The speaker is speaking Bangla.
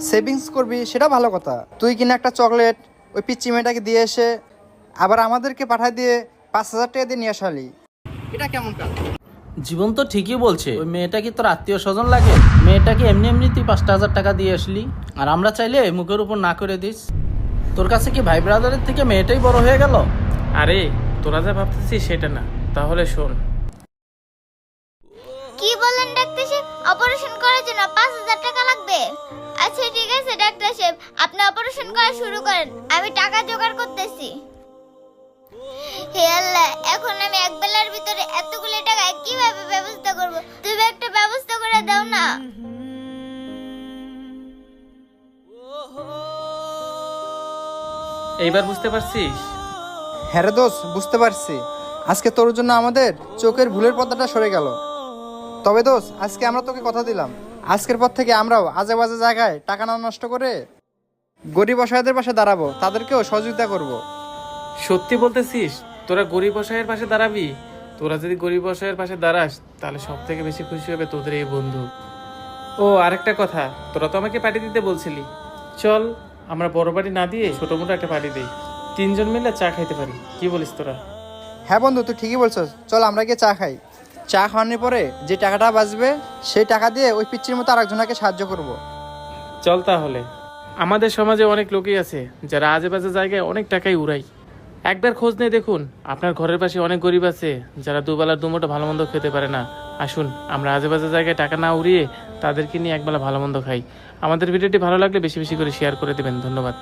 সেভিংস করবি সেটা ভালো কথা। তুই কিনা একটা চকলেট ওই পিচ্চি মেয়েটাকে দিয়ে এসে আবার আমাদেরকে পাঠায় দিয়ে 5,000 টাকা দিয়ে নিয়ে আসালি, এটা কেমন কাজ? জীবন তো ঠিকই বলছে। ওই মেয়েটা কি তোর আত্মীয় স্বজন লাগে? মেয়েটাকে এমনি এমনি তুই 5,000 টাকা দিয়ে আসলি, আর আমরা চাইলে মুখের উপর না করে দিস। তোর কাছে কি ভাই ব্রাদারের থেকে মেয়েটাই বড় হয়ে গেল? আরে তোরা যা ভাবতেছিস সেটা না, তাহলে শোন। কি বলেন ডাক্তার সাহেব? অপারেশন করার জন্য 5,000 টাকা লাগবে? আচ্ছা ঠিক আছে ডাক্তার সাহেব, আপনি অপারেশন করা শুরু করেন, আমি টাকা জোগাড় করতেছি। হে আল্লাহ, এখন আমি এক বেলার ভিতরে এতগুলো টাকা কিভাবে ব্যবস্থা করব? তুমি একটা ব্যবস্থা করে দাও না। এইবার বুঝতে পারছিস? হ্যাঁ রে দোস্ত, বুঝতে পারছি। আজকে তোর জন্য আমাদের চোখের ভুলের পর্দাটা সরে গেল। তবে দোস্ত, আজকে আমরা তোকে কথা দিলাম, আজকের পর থেকে আমরাও আজে বাজে জায়গায় টাকা না নষ্ট করে গরিব অসহায়দের পাশে দাঁড়াবো, তাদেরকেও সহযোগিতা করব। সত্যি বলতেছিস? তোরা গরিব অসহায়ের পাশে দাঁড়াবি? তোরা যদি গরিব অসহায়ের পাশে দাঁড়াস তাহলে সব থেকে বেশি খুশি হবে তোদের এই বন্ধু। ও আরেকটা কথা, তোরা তো আমাকে পার্টি দিতে বলছিলি, চল আমরা বড় পার্টি না দিয়ে ছোট মোটো একটা পার্টি দিই, 3জন মিলে চা খাইতে পারি। কি বলিস তোরা? হ্যাঁ বন্ধু, তুই ঠিকই বলছস, চল আমরা গিয়ে চা খাই। চা খাওয়ানোর পরে যে টাকাটা বাঁচবে সেই টাকা দিয়ে ওই পিচ্চির মতো আরেকজনকে সাহায্য করব। চল তাহলে। আমাদের সমাজে অনেক লোকই আছে যারা আজে বাজে জায়গায় অনেক টাকাই উড়ায়। একবার খোঁজ নিয়ে দেখুন, আপনার ঘরের পাশে অনেক গরিব আছে যারা দুবেলার দুমুঠো ভালো মন্দ খেতে পারে না। আসুন আমরা আজে বাজে জায়গায় টাকা না উড়িয়ে তাদেরকে নিয়ে একবেলা ভালো মন্দ খাই। আমাদের ভিডিওটি ভালো লাগলে বেশি বেশি করে শেয়ার করে দেবেন। ধন্যবাদ।